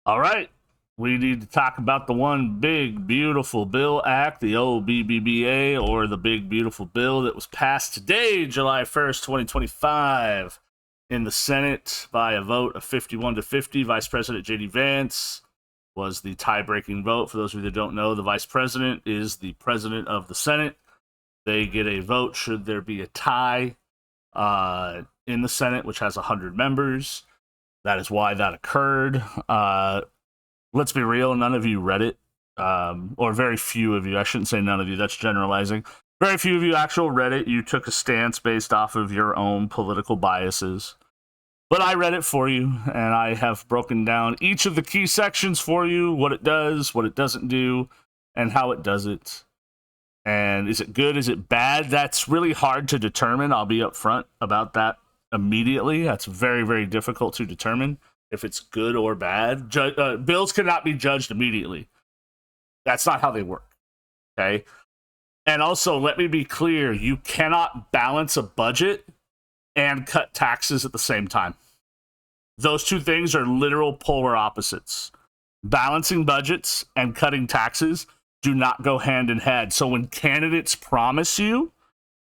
All right. We need to talk about the one big, beautiful bill act, the OBBBA, or the big, beautiful bill that was passed today, July 1st, 2025, in the Senate by a vote of 51 to 50. Vice President J.D. Vance was the tie-breaking vote. For those of you that don't know, the vice president is the president of the Senate. They get a vote should there be a tie in the Senate, which has 100 members. That is why that occurred. Let's be real, none of you read it, or very few of you. I shouldn't say none of you, that's generalizing. Very few of you actually read it. You took a stance based off of your own political biases. But I read it for you, and I have broken down each of the key sections for you, what it does, what it doesn't do, and how it does it. And is it good? Is it bad? That's really hard to determine. I'll be upfront about that immediately. That's very, very difficult to determine if it's good or bad. Bills cannot be judged immediately. That's not how they work. Okay? And also, let me be clear, you cannot balance a budget and cut taxes at the same time. Those two things are literal polar opposites. Balancing budgets and cutting taxes do not go hand in hand. So when candidates promise you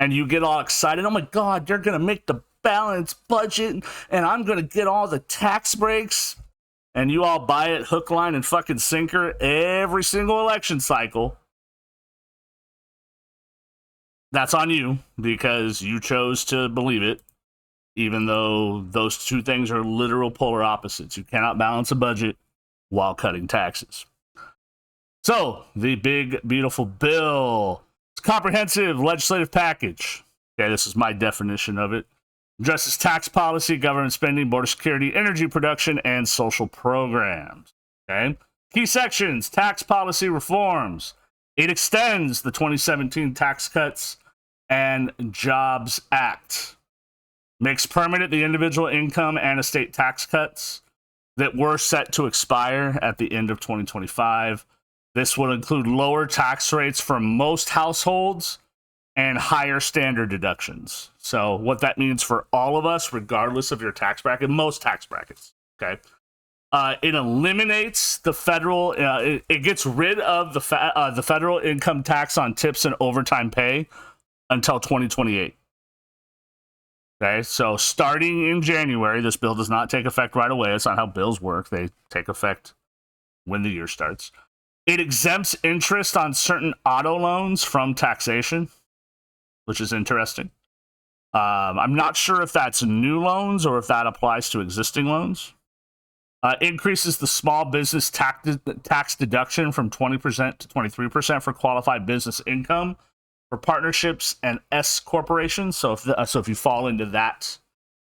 and you get all excited, oh my God, they're going to make the balanced budget and I'm going to get all the tax breaks, and you all buy it hook, line, and fucking sinker every single election cycle, that's on you because you chose to believe it, even though those two things are literal polar opposites. You cannot balance a budget while cutting taxes. So, the big, beautiful bill. It's a comprehensive legislative package. Okay, this is my definition of it. Addresses tax policy, government spending, border security, energy production, and social programs. Okay? Key sections, tax policy reforms. It extends the 2017 Tax Cuts and Jobs Act. Makes permanent the individual income and estate tax cuts that were set to expire at the end of 2025. This will include lower tax rates for most households and higher standard deductions. So what that means for all of us, regardless of your tax bracket, most tax brackets, okay? It eliminates the federal, it gets rid of the federal income tax on tips and overtime pay until 2028. Okay, so starting in January, this bill does not take effect right away. It's not how bills work. They take effect when the year starts. It exempts interest on certain auto loans from taxation, which is interesting. I'm not sure if that's new loans or if that applies to existing loans. Increases the small business tax deduction from 20% to 23% for qualified business income for partnerships and S corporations. So if you fall into that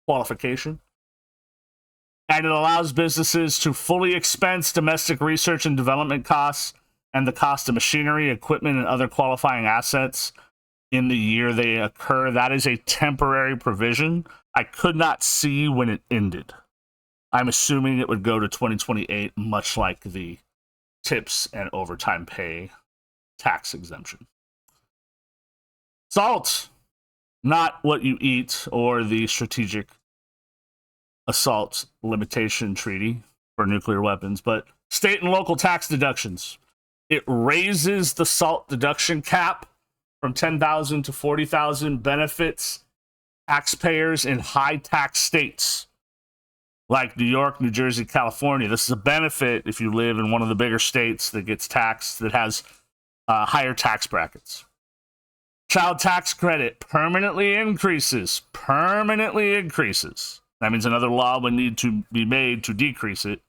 qualification. And it allows businesses to fully expense domestic research and development costs and the cost of machinery, equipment, and other qualifying assets in the year they occur. That is a temporary provision. I could not see when it ended. I'm assuming it would go to 2028, much like the tips and overtime pay tax exemption. SALT, not what you eat, or the Strategic Assault Limitation Treaty for nuclear weapons, but state and local tax deductions. It raises the SALT deduction cap from $10,000 to $40,000, benefits taxpayers in high tax states like New York, New Jersey, California. This is a benefit if you live in one of the bigger states that gets taxed, that has higher tax brackets. Child tax credit permanently increases. Permanently increases. That means another law would need to be made to decrease it.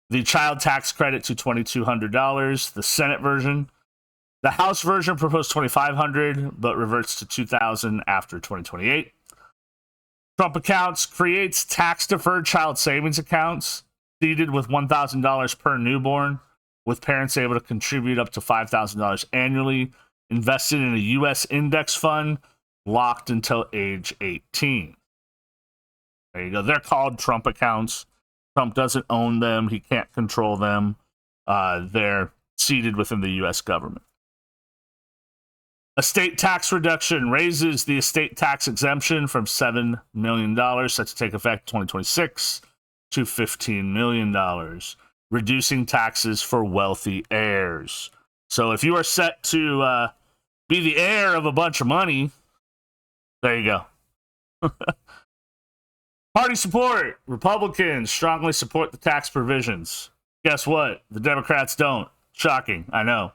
The child tax credit to $2,200, the Senate version. The House version proposed $2,500, but reverts to $2,000 after 2028. Trump accounts creates tax-deferred child savings accounts, seeded with $1,000 per newborn, with parents able to contribute up to $5,000 annually, invested in a U.S. index fund, locked until age 18. There you go. They're called Trump accounts. Trump doesn't own them. He can't control them. They're seated within the U.S. government. Estate tax reduction raises the estate tax exemption from $7 million, set to take effect 2026, to $15 million. reducing taxes for wealthy heirs. So if you are set to be the heir of a bunch of money, there you go. Party support. Republicans strongly support the tax provisions. Guess what? The Democrats don't. Shocking, I know.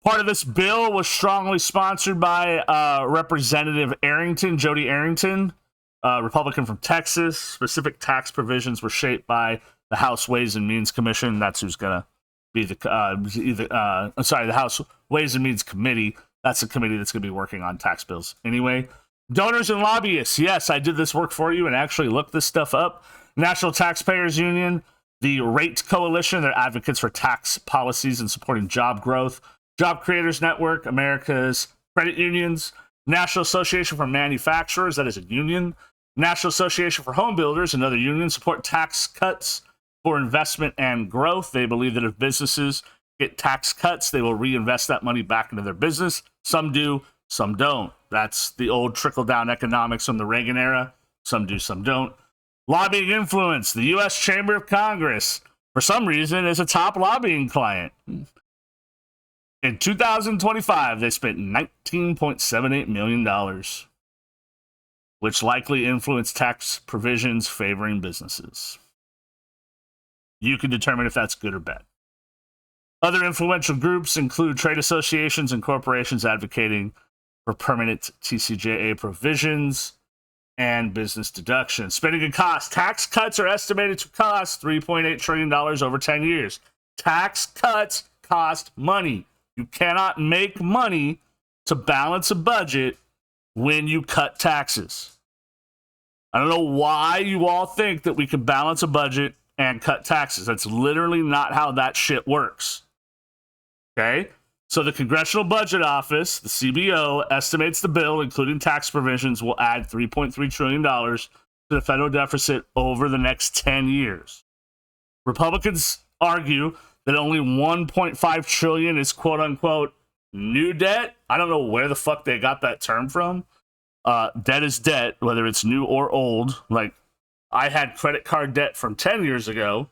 Part of this bill was strongly sponsored by Representative Arrington, Jody Arrington, Republican from Texas. Specific tax provisions were shaped by the House Ways and Means Commission. That's who's going to be the the House Ways and Means Committee. That's the committee that's going to be working on tax bills. Anyway, donors and lobbyists. Yes, I did this work for you and actually looked this stuff up. National Taxpayers Union, the RATE Coalition, they're advocates for tax policies and supporting job growth. Job Creators Network, America's Credit Unions, National Association for Manufacturers, that is a union, National Association for Home Builders, another union, support tax cuts for investment and growth. They believe that if businesses get tax cuts, they will reinvest that money back into their business. Some do, some don't. That's the old trickle-down economics from the Reagan era. Some do, some don't. Lobbying influence. The U.S. Chamber of Congress, for some reason, is a top lobbying client. In 2025, they spent $19.78 million, which likely influenced tax provisions favoring businesses. You can determine if that's good or bad. Other influential groups include trade associations and corporations advocating for permanent TCJA provisions and business deductions. Spending and costs. Tax cuts are estimated to cost $3.8 trillion over 10 years. Tax cuts cost money. You cannot make money to balance a budget when you cut taxes. I don't know why you all think that we can balance a budget and cut taxes. That's literally not how that shit works. Okay? So the Congressional Budget Office, the CBO, estimates the bill, including tax provisions, will add $3.3 trillion to the federal deficit over the next 10 years. Republicans argue that only $1.5 trillion is quote-unquote new debt. I don't know where the fuck they got that term from. Debt is debt, whether it's new or old. Like, I had credit card debt from 10 years ago.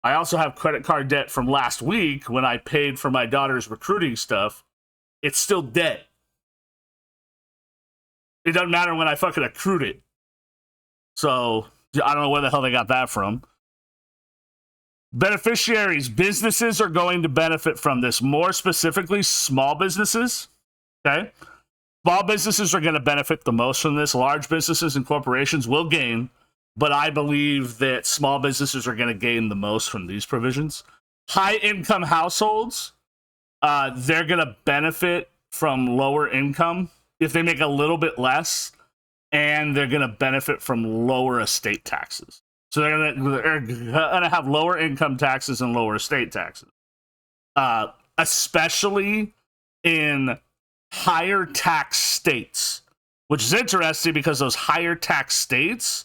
I also have credit card debt from last week when I paid for my daughter's recruiting stuff. It's still debt. It doesn't matter when I fucking accrued it. So, I don't know where the hell they got that from. Beneficiaries, businesses are going to benefit from this. More specifically, small businesses. Okay? Small businesses are going to benefit the most from this. Large businesses and corporations will gain, but I believe that small businesses are going to gain the most from these provisions. High-income households, they're going to benefit from lower income if they make a little bit less, and they're going to benefit from lower estate taxes. So they're gonna have lower income taxes and lower estate taxes, especially in higher tax states, which is interesting because those higher tax states,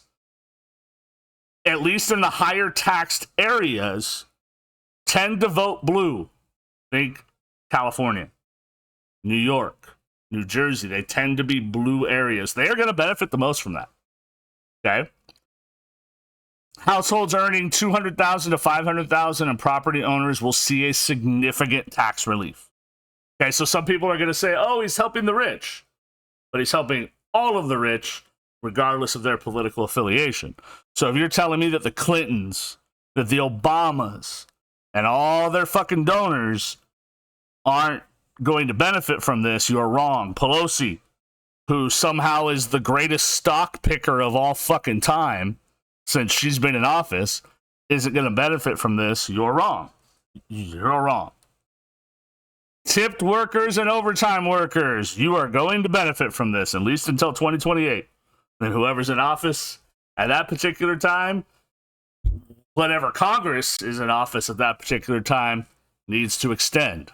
at least in the higher taxed areas, tend to vote blue. Think California, New York, New Jersey. They tend to be blue areas. They are going to benefit the most from that. Okay. Households earning $200,000 to $500,000 and property owners will see a significant tax relief. Okay, so some people are going to say, oh, he's helping the rich. But he's helping all of the rich, regardless of their political affiliation. So if you're telling me that the Clintons, that the Obamas, and all their fucking donors aren't going to benefit from this, you're wrong. Pelosi, who somehow is the greatest stock picker of all fucking time, since she's been in office, isn't going to benefit from this. You're wrong. You're wrong. Tipped workers and overtime workers, you are going to benefit from this, at least until 2028. And whoever's in office at that particular time, whatever Congress is in office at that particular time, needs to extend.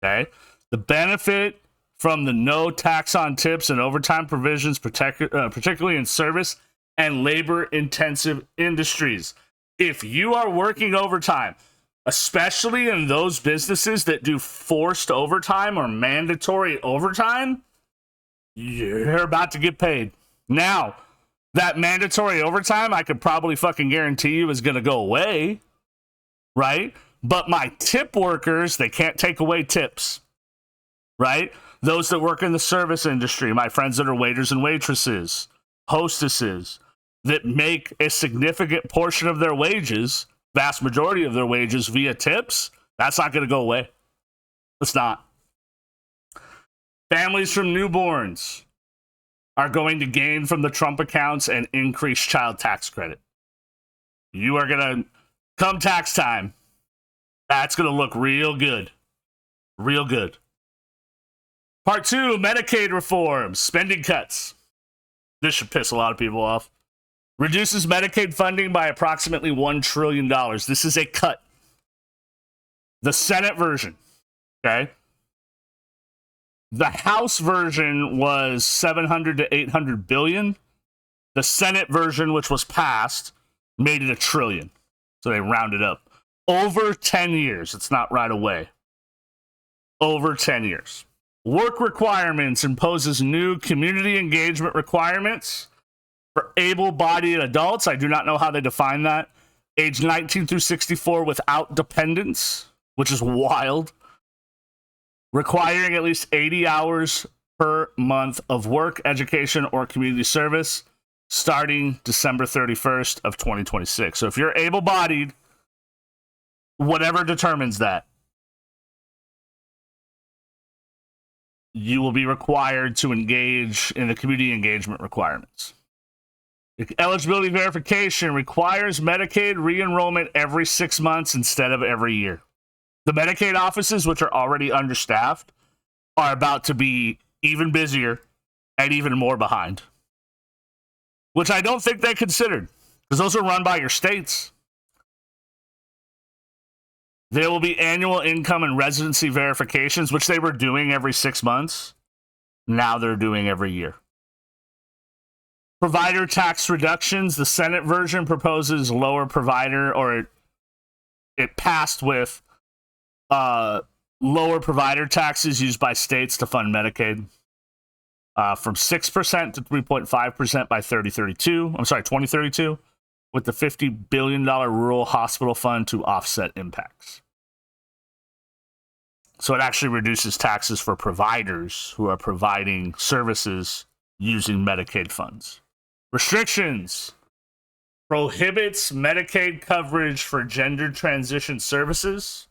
Okay? The benefit from the no tax on tips and overtime provisions, particularly in service and labor-intensive industries. If you are working overtime, especially in those businesses that do forced overtime or mandatory overtime, you're about to get paid. Now, That mandatory overtime, I could probably fucking guarantee you is going to go away, right? But my tip workers, they can't take away tips, right? Those that work in the service industry, my friends that are waiters and waitresses, hostesses, that make a significant portion of their wages, vast majority of their wages via tips, that's not going to go away. It's not. Families from newborns are going to gain from the Trump accounts and increase child tax credit. You are going to, come tax time, that's going to look real good. Real good. Part 2, Medicaid reform, spending cuts. This should piss a lot of people off. Reduces Medicaid funding by approximately $1 trillion. This is a cut. The Senate version, okay? The House version was 700 to 800 billion. The Senate version, which was passed, made it $1 trillion. So they rounded up. Over 10 years. It's not right away. Over 10 years. Work requirements imposes new community engagement requirements for able-bodied adults. I do not know how they define that. Age 19 through 64 without dependents, which is wild. Requiring at least 80 hours per month of work, education, or community service starting December 31st of 2026. So if you're able-bodied, whatever determines that, you will be required to engage in the community engagement requirements. Eligibility verification requires Medicaid re-enrollment every 6 months instead of every year. The Medicaid offices, which are already understaffed, are about to be even busier and even more behind, which I don't think they considered, because those are run by your states. There will be annual income and residency verifications, which they were doing every 6 months. Now they're doing every year. Provider tax reductions. The Senate version proposes lower provider, or it passed with lower provider taxes used by states to fund Medicaid from 6% to 3.5% by 2032, with the $50 billion rural hospital fund to offset impacts. So it actually reduces taxes for providers who are providing services using Medicaid funds. Restrictions. Prohibits Medicaid coverage for gender transition services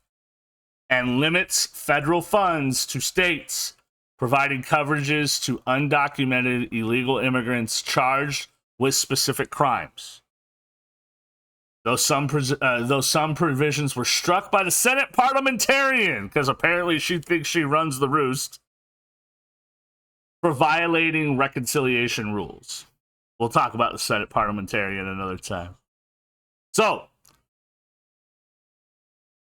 and limits federal funds to states providing coverages to undocumented illegal immigrants charged with specific crimes. Though some provisions were struck by the Senate parliamentarian, because apparently she thinks she runs the roost, for violating reconciliation rules. We'll talk about the Senate parliamentarian another time. So,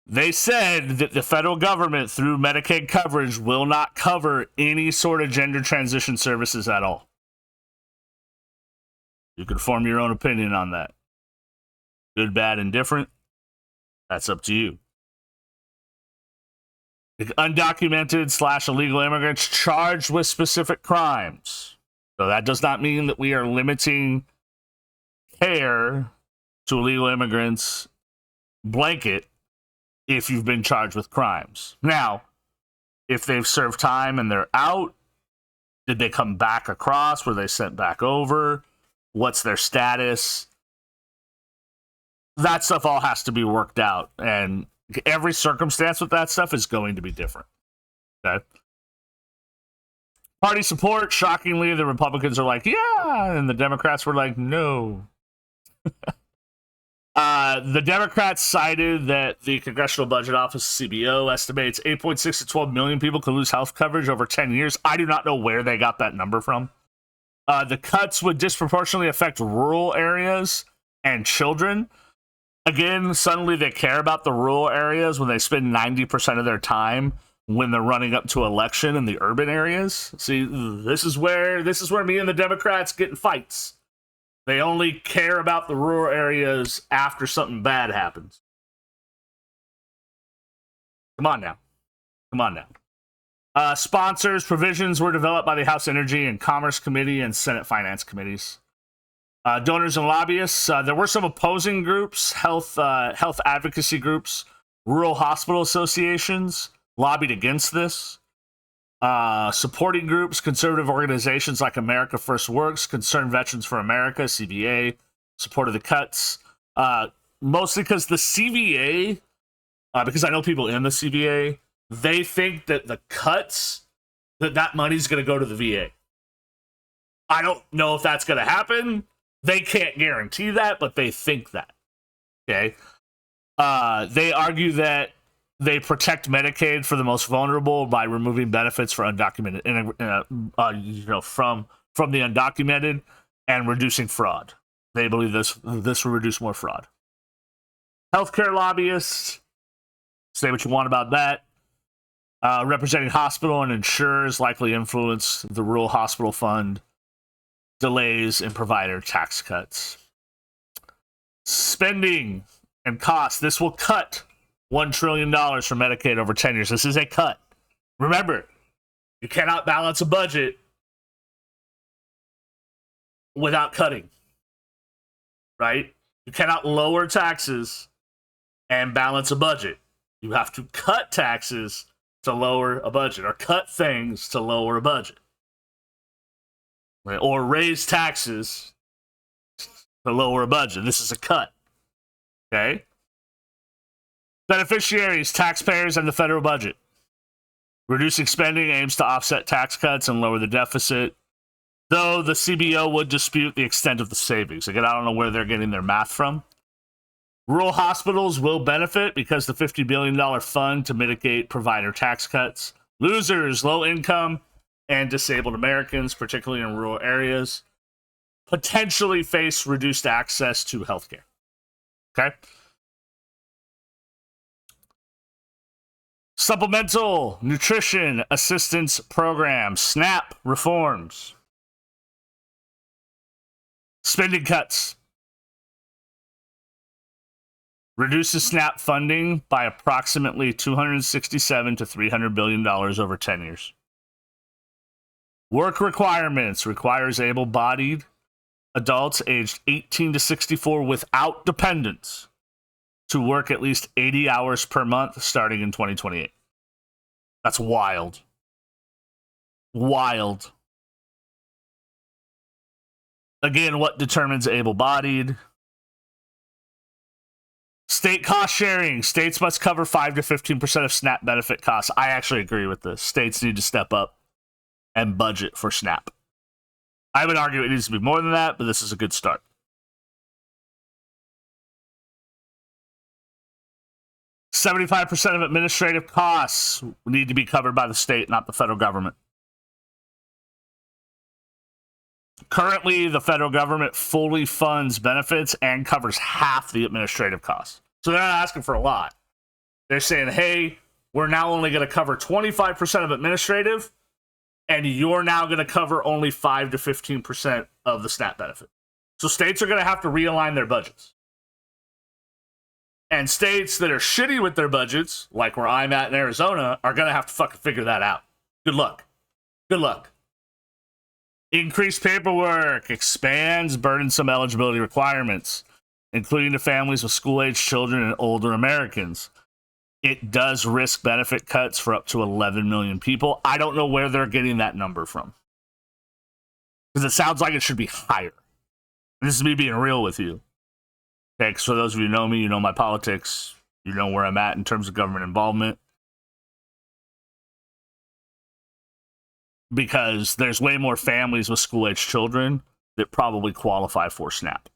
they said that the federal government, through Medicaid coverage, will not cover any sort of gender transition services at all. You can form your own opinion on that. Good, bad, indifferent. That's up to you. The undocumented / illegal immigrants charged with specific crimes. So that does not mean that we are limiting care to illegal immigrants blanket if you've been charged with crimes. Now, if they've served time and they're out, did they come back across? Were they sent back over? What's their status? That stuff all has to be worked out, and every circumstance with that stuff is going to be different. Okay? Party support, shockingly, the Republicans are like, yeah, and the Democrats were like, no. The Democrats cited that the Congressional Budget Office, CBO, estimates 8.6 to 12 million people could lose health coverage over 10 years. I do not know where they got that number from. The cuts would disproportionately affect rural areas and children. Again, suddenly they care about the rural areas when they spend 90% of their time when they're running up to election in the urban areas. See, this is where me and the Democrats get in fights. They only care about the rural areas after something bad happens. Come on now. Sponsors, provisions were developed by the House Energy and Commerce Committee and Senate Finance Committees. Donors and lobbyists. There were some opposing groups, health advocacy groups, rural hospital associations lobbied against this. Supporting groups, conservative organizations like America First Works, Concerned Veterans for America, CVA, supported the cuts. Mostly because the CVA, because I know people in the CVA, they think that the cuts, that money's going to go to the VA. I don't know if that's going to happen. They can't guarantee that, but they think that. Okay. They argue that they protect Medicaid for the most vulnerable by removing benefits for undocumented, from the undocumented and reducing fraud. They believe this will reduce more fraud. Healthcare lobbyists, say what you want about that. Representing hospital and insurers likely influence the rural hospital fund. Delays in provider tax cuts. Spending and costs. This will cut $1 trillion from Medicaid over 10 years. This is a cut. Remember, you cannot balance a budget without cutting. Right? You cannot lower taxes and balance a budget. You have to cut taxes to lower a budget, or cut things to lower a budget. Right? Or raise taxes to lower a budget. This is a cut. Okay? Beneficiaries, taxpayers, and the federal budget. Reducing spending aims to offset tax cuts and lower the deficit, though the CBO would dispute the extent of the savings. Again, I don't know where they're getting their math from. Rural hospitals will benefit because the $50 billion fund to mitigate provider tax cuts. Losers, low income and disabled Americans, particularly in rural areas, potentially face reduced access to healthcare. Okay? Supplemental Nutrition Assistance Program, SNAP reforms. Spending cuts. Reduces SNAP funding by approximately $267 to $300 billion over 10 years. Work requirements requires able-bodied adults aged 18 to 64 without dependents to work at least 80 hours per month starting in 2028. That's wild. Wild. Again, what determines able-bodied? State cost sharing. States must cover 5 to 15% of SNAP benefit costs. I actually agree with this. States need to step up and budget for SNAP. I would argue it needs to be more than that, but this is a good start. $75% of administrative costs need to be covered by the state, not the federal government. Currently, the federal government fully funds benefits and covers half the administrative costs. So they're not asking for a lot. They're saying, hey, we're now only going to cover 25% of administrative, and you're now going to cover only 5 to 15% of the SNAP benefit. So states are going to have to realign their budgets. And states that are shitty with their budgets, like where I'm at in Arizona, are going to have to fucking figure that out. Good luck. Good luck. Increased paperwork, expands burdensome eligibility requirements, including to families with school-age children and older Americans. It does risk benefit cuts for up to 11 million people. I don't know where they're getting that number from, because it sounds like it should be higher. This is me being real with you. Okay, because for those of you who know me, you know my politics, you know where I'm at in terms of government involvement. Because there's way more families with school-age children that probably qualify for SNAP.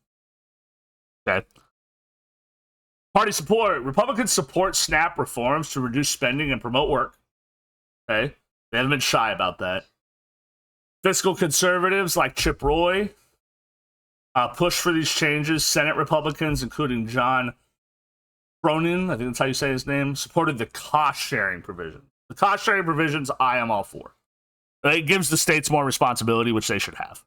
Okay. Party support. Republicans support SNAP reforms to reduce spending and promote work. Okay. They haven't been shy about that. Fiscal conservatives like Chip Roy push for these changes. Senate Republicans, including John Cronin, I think that's how you say his name, supported the cost-sharing provision. The cost-sharing provisions, I am all for. It gives the states more responsibility, which they should have.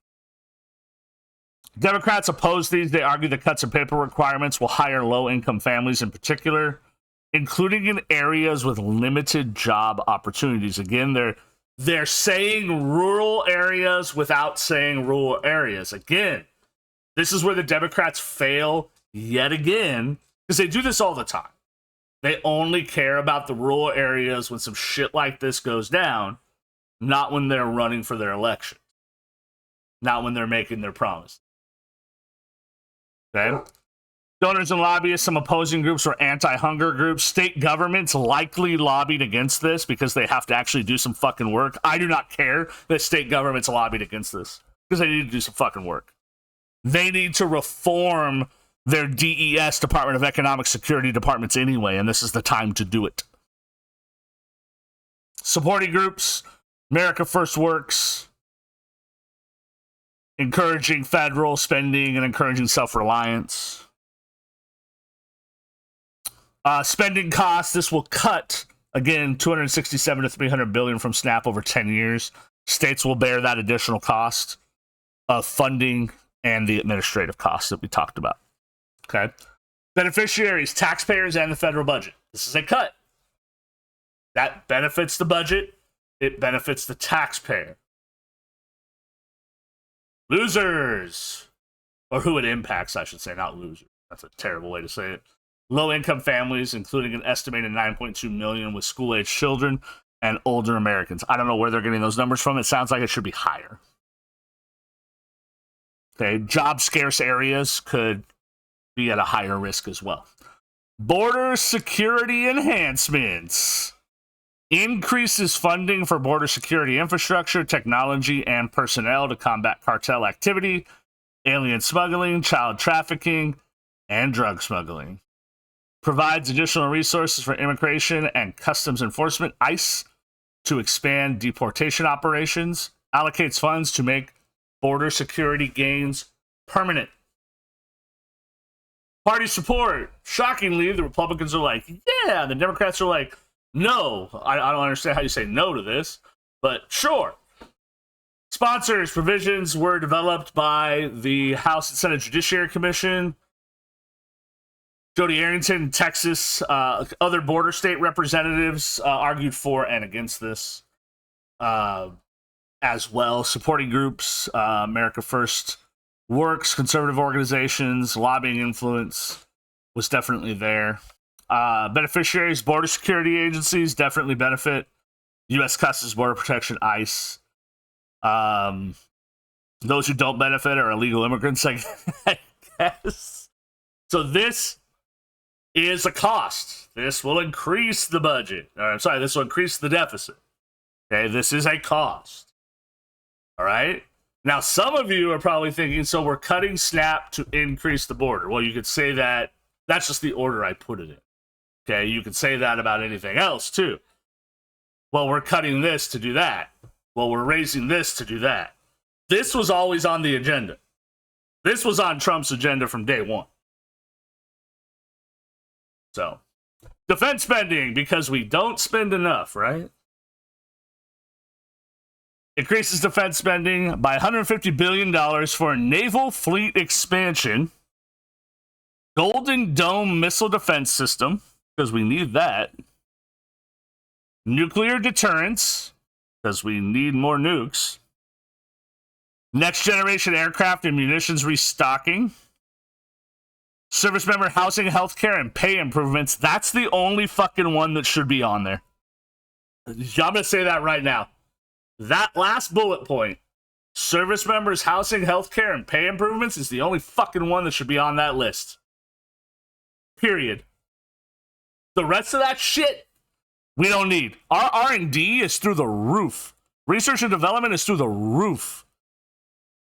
Democrats oppose these. They argue the cuts in paper requirements will hire low-income families in particular, including in areas with limited job opportunities. Again, they're saying rural areas without saying rural areas. Again, This is where the Democrats fail yet again, because they do this all the time. They only care about the rural areas when some shit like this goes down, not when they're running for their election, not when they're making their promise. Okay? Donors and lobbyists, some opposing groups were anti-hunger groups. State governments likely lobbied against this because they have to actually do some fucking work. I do not care that state governments lobbied against this because they need to do some fucking work. They need to reform their DES, Department of Economic Security departments anyway, and this is the time to do it. Supporting groups, America First Works, encouraging federal spending and encouraging self-reliance. Spending costs, this will cut, again, $267 to $300 billion from SNAP over 10 years. States will bear that additional cost of funding and the administrative costs that we talked about. Okay. Beneficiaries, taxpayers, and the federal budget. This is a cut. That benefits the budget. It benefits the taxpayer. Losers, or who it impacts, I should say, not losers. That's a terrible way to say it. Low-income families, including an estimated 9.2 million with school-age children and older Americans. I don't know where they're getting those numbers from. It sounds like it should be higher. Okay, job-scarce areas could be at a higher risk as well. Border security enhancements. Increases funding for border security infrastructure, technology, and personnel to combat cartel activity, alien smuggling, child trafficking, and drug smuggling. Provides additional resources for immigration and customs enforcement, ICE, to expand deportation operations. Allocates funds to make border security gains permanent. Party support. Shockingly, the Republicans are like, yeah. The Democrats are like, no. I don't understand how you say no to this, but sure. Sponsors. Provisions were developed by the House and Senate Judiciary Commission. Jody Arrington, Texas, other border state representatives argued for and against this as well. Supporting groups, America First Works, conservative organizations, lobbying influence was definitely there. Beneficiaries, border security agencies definitely benefit. U.S. Customs Border Protection, ICE. Those who don't benefit are illegal immigrants, I guess. So this is a cost. This will increase the budget. This will increase the deficit. Okay, this is a cost. All right? Now, some of you are probably thinking, so we're cutting SNAP to increase the border. Well, you could say that. That's just the order I put it in. Okay, you could say that about anything else, too. Well, we're cutting this to do that. Well, we're raising this to do that. This was always on the agenda. This was on Trump's agenda from day one. So, defense spending, because we don't spend enough, right? Increases defense spending by $150 billion for a naval fleet expansion, Golden Dome missile defense system, because we need that, nuclear deterrence, because we need more nukes, next generation aircraft and munitions restocking, service member housing, healthcare, and pay improvements. That's the only fucking one that should be on there. I'm going to say that right now. That last bullet point, service members, housing, healthcare, and pay improvements, is the only fucking one that should be on that list. Period. The rest of that shit, we don't need. Our R&D is through the roof. Research and development is through the roof.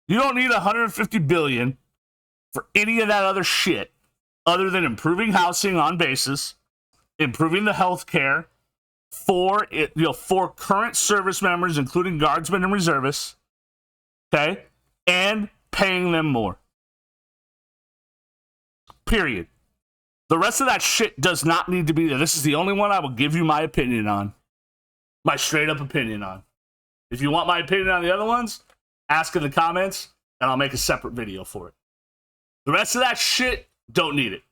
You don't need $150 billion for any of that other shit other than improving housing on basis, improving the health care for current service members, including guardsmen and reservists, okay, and paying them more. Period. The rest of that shit does not need to be there. This is the only one I will give you my opinion on. My straight up opinion on. If you want my opinion on the other ones, ask in the comments, and I'll make a separate video for it. The rest of that shit, don't need it.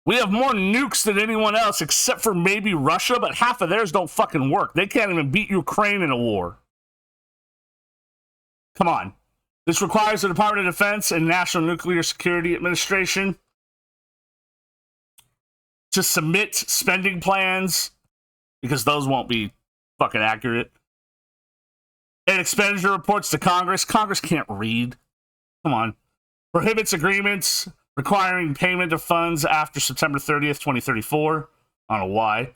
We have more nukes than anyone else, except for maybe Russia, but half of theirs don't fucking work. They can't even beat Ukraine in a war. Come on. This requires the Department of Defense and National Nuclear Security Administration to submit spending plans, because those won't be fucking accurate, and expenditure reports to Congress. Congress can't read. Come on. Prohibits agreements requiring payment of funds after September 30th, 2034. I don't know why.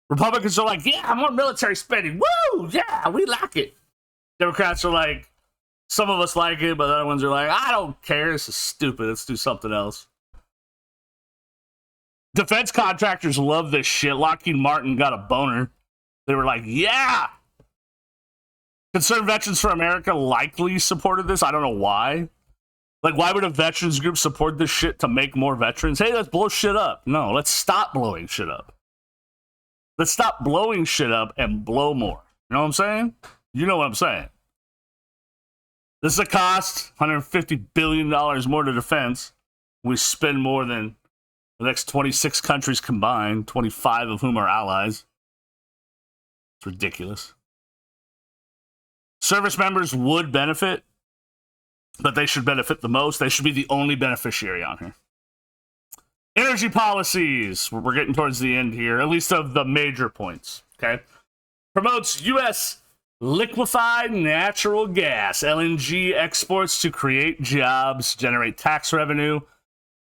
Republicans are like, yeah, more military spending. Woo! Yeah, we like it. Democrats are like, some of us like it, but the other ones are like, I don't care. This is stupid. Let's do something else. Defense contractors love this shit. Lockheed Martin got a boner. They were like, yeah. Concerned Veterans for America likely supported this. I don't know why. Like, why would a veterans group support this shit to make more veterans? Hey, let's blow shit up. No, let's stop blowing shit up. Let's stop blowing shit up and blow more. You know what I'm saying? You know what I'm saying. This is a cost, $150 billion more to defense. We spend more than the next 26 countries combined, 25 of whom are allies. It's ridiculous. Service members would benefit, but they should benefit the most. They should be the only beneficiary on here. Energy policies. We're getting towards the end here, at least of the major points. Okay. Promotes U.S. liquefied natural gas, LNG exports to create jobs, generate tax revenue,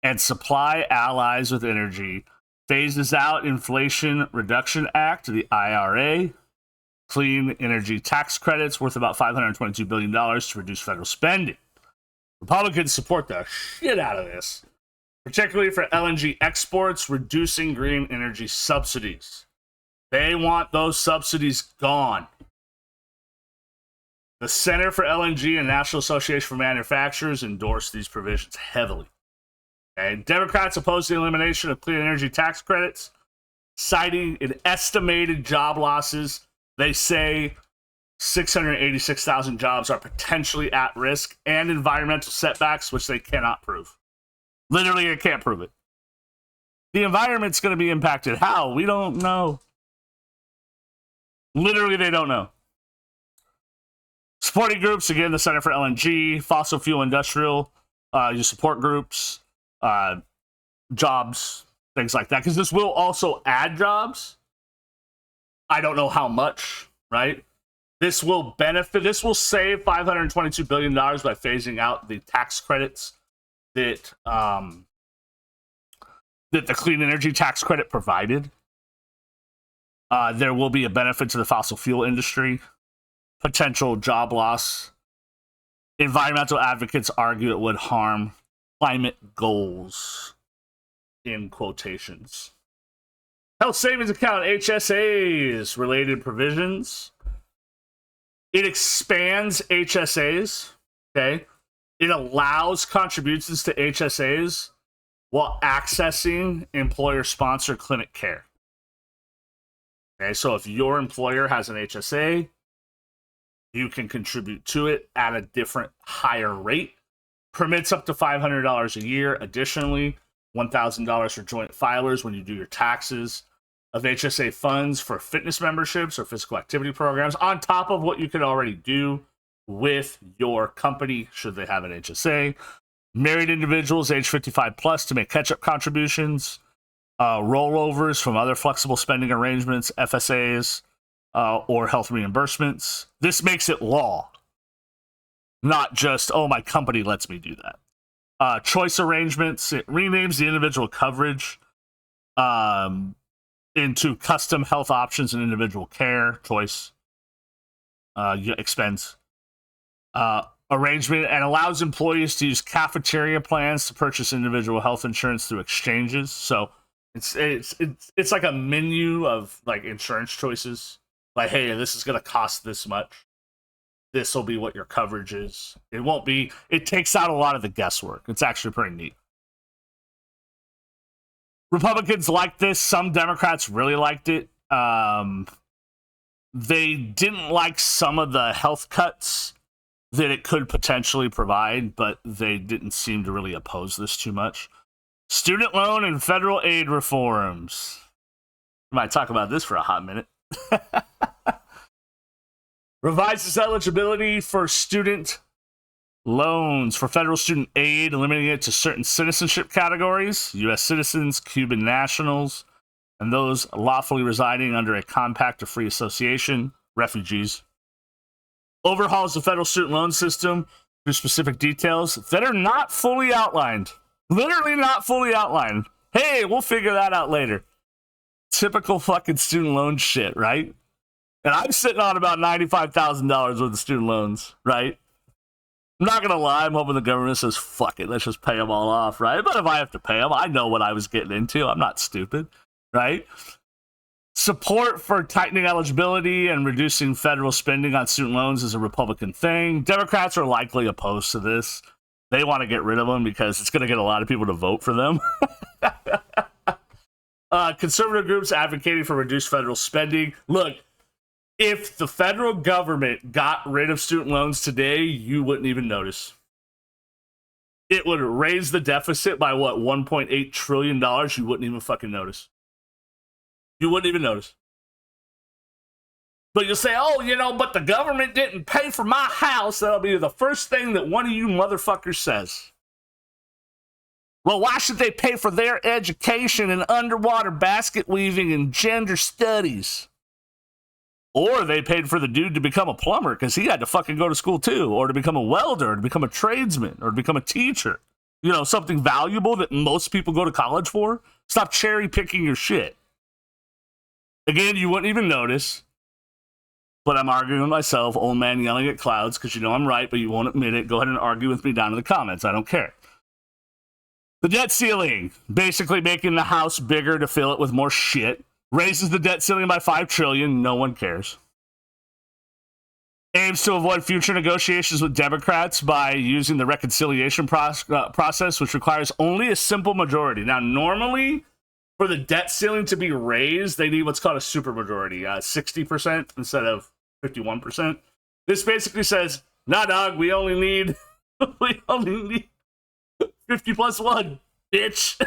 and supply allies with energy. Phases out Inflation Reduction Act, the IRA. Clean energy tax credits worth about $522 billion to reduce federal spending. Republicans support the shit out of this, particularly for LNG exports, reducing green energy subsidies. They want those subsidies gone. The Center for LNG and National Association for Manufacturers endorse these provisions heavily. Okay? Democrats oppose the elimination of clean energy tax credits, citing an estimated job losses. They say 686,000 jobs are potentially at risk, and environmental setbacks, which they cannot prove. Literally, they can't prove it. The environment's going to be impacted. How? We don't know. Literally, they don't know. Supporting groups, again, the Center for LNG, fossil fuel industrial, support groups, jobs, things like that. Because this will also add jobs. I don't know how much, right? This will benefit, this will save $522 billion by phasing out the tax credits that the clean energy tax credit provided. There will be a benefit to the fossil fuel industry, potential job loss. Environmental advocates argue it would harm climate goals, in quotations. Health Savings Account, HSAs, related provisions. It expands HSAs, okay? It allows contributions to HSAs while accessing employer-sponsored clinic care. Okay, so if your employer has an HSA, you can contribute to it at a different, higher rate. Permits up to $500 a year. Additionally, $1,000 for joint filers when you do your taxes of HSA funds for fitness memberships or physical activity programs, on top of what you could already do with your company should they have an HSA. Married individuals age 55 plus to make catch-up contributions. Rollovers from other flexible spending arrangements, FSAs, or health reimbursements. This makes it law, not just, oh, my company lets me do that. Choice arrangements, it renames the individual coverage into custom health options and individual care choice expense arrangement, and allows employees to use cafeteria plans to purchase individual health insurance through exchanges. So it's like a menu of like insurance choices. Like, hey, this is going to cost this much. This will be what your coverage is. It won't be. It takes out a lot of the guesswork. It's actually pretty neat. Republicans like this. Some Democrats really liked it. They didn't like some of the health cuts that it could potentially provide, but they didn't seem to really oppose this too much. Student loan and federal aid reforms. We might talk about this for a hot minute. Revises eligibility for student loans for federal student aid, limiting it to certain citizenship categories: U.S. citizens, Cuban nationals, and those lawfully residing under a compact or free association, refugees. Overhauls the federal student loan system through specific details that are not fully outlined. Literally not fully outlined. Hey, we'll figure that out later. Typical fucking student loan shit, right? And I'm sitting on about $95,000 worth of student loans, right? I'm not going to lie. I'm hoping the government says, fuck it, let's just pay them all off, right? But if I have to pay them, I know what I was getting into. I'm not stupid, right? Support for tightening eligibility and reducing federal spending on student loans is a Republican thing. Democrats are likely opposed to this. They want to get rid of them because it's going to get a lot of people to vote for them. Conservative groups advocating for reduced federal spending. Look, if the federal government got rid of student loans today, you wouldn't even notice. It would raise the deficit by what, $1.8 trillion? You wouldn't even fucking notice. You wouldn't even notice. But you'll say, oh, you know, but the government didn't pay for my house. That'll be the first thing that one of you motherfuckers says. Well, why should they pay for their education in underwater basket weaving and gender studies? Or they paid for the dude to become a plumber because he had to fucking go to school too, or to become a welder, or to become a tradesman, or to become a teacher. You know, something valuable that most people go to college for. Stop cherry picking your shit. Again, you wouldn't even notice, but I'm arguing with myself, old man yelling at clouds, because you know I'm right, but you won't admit it. Go ahead and argue with me down in the comments. I don't care. The debt ceiling, basically making the house bigger to fill it with more shit, raises the debt ceiling by $5 trillion. No one cares. Aims to avoid future negotiations with Democrats by using the reconciliation process, which requires only a simple majority. Now, normally, for the debt ceiling to be raised, they need what's called a supermajority, 60% instead of 51%. This basically says, nah, dog, we only need 50 plus 1, bitch.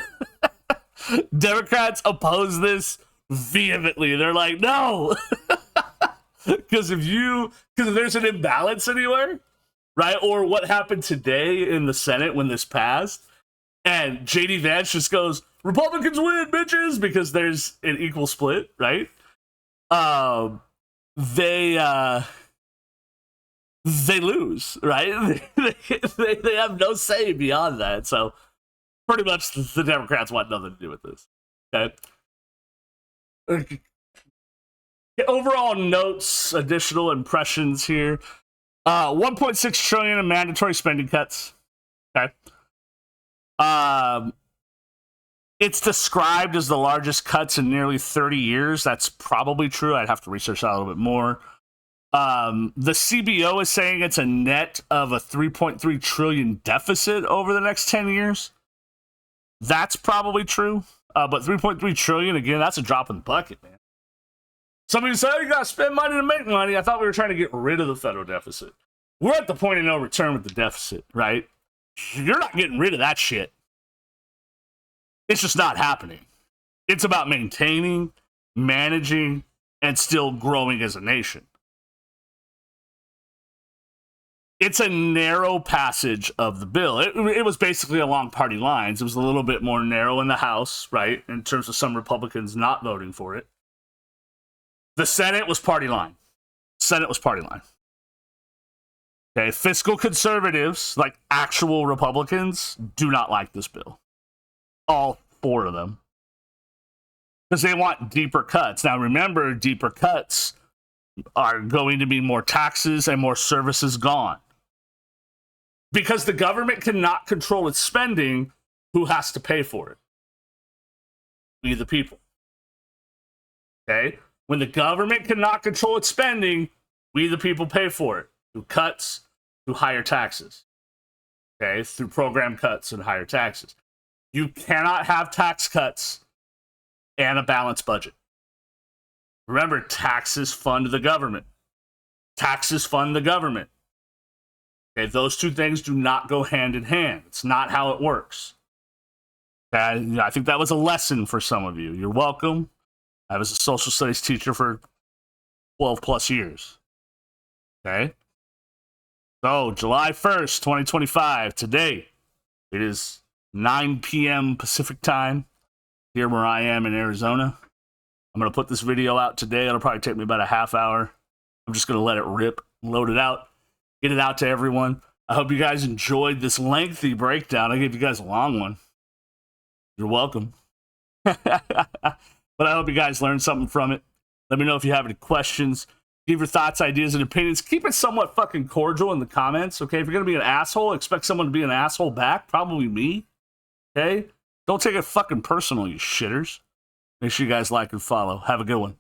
Democrats oppose this vehemently. They're like, no. Because if there's an imbalance anywhere, right? Or what happened today in the Senate when this passed, and J.D. Vance just goes, Republicans win, bitches, because there's an equal split, right? They lose, right? they have no say beyond that. So pretty much the Democrats want nothing to do with this. Okay. Overall notes, additional impressions here. 1.6 trillion in mandatory spending cuts. Okay. It's described as the largest cuts in nearly 30 years. That's probably true. I'd have to research that a little bit more. The CBO is saying it's a net of a 3.3 trillion deficit over the next 10 years. That's probably true. But 3.3 trillion, again, that's a drop in the bucket, man. Somebody said, oh, you got to spend money to make money. I thought we were trying to get rid of the federal deficit. We're at the point of no return with the deficit, right? You're not getting rid of that shit. It's just not happening. It's about maintaining, managing, and still growing as a nation. It's a narrow passage of the bill. It was basically along party lines. It was a little bit more narrow in the House, right, in terms of some Republicans not voting for it. The Senate was party line. Okay, fiscal conservatives, like actual Republicans, do not like this bill. All 4 of them. Because they want deeper cuts. Now, remember, deeper cuts are going to be more taxes and more services gone. Because the government cannot control its spending, who has to pay for it? We, the people. Okay? When the government cannot control its spending, we, the people, pay for it. Through cuts, through higher taxes. Okay? Through program cuts and higher taxes. You cannot have tax cuts and a balanced budget. Remember, taxes fund the government. Taxes fund the government. Okay, those two things do not go hand in hand. It's not how it works. Okay, I think that was a lesson for some of you. You're welcome. I was a social studies teacher for 12 plus years. Okay? So, July 1st, 2025, today, it is 9 p.m. Pacific time here where I am in Arizona. I'm going to put this video out today. It'll probably take me about a half hour. I'm just going to let it rip, load it out, get it out to everyone. I hope you guys enjoyed this lengthy breakdown. I gave you guys a long one. You're welcome. But I hope you guys learned something from it. Let me know if you have any questions. Give your thoughts, ideas, and opinions. Keep it somewhat fucking cordial in the comments, okay? If you're going to be an asshole, expect someone to be an asshole back. Probably me, okay? Don't take it fucking personal, you shitters. Make sure you guys like and follow. Have a good one.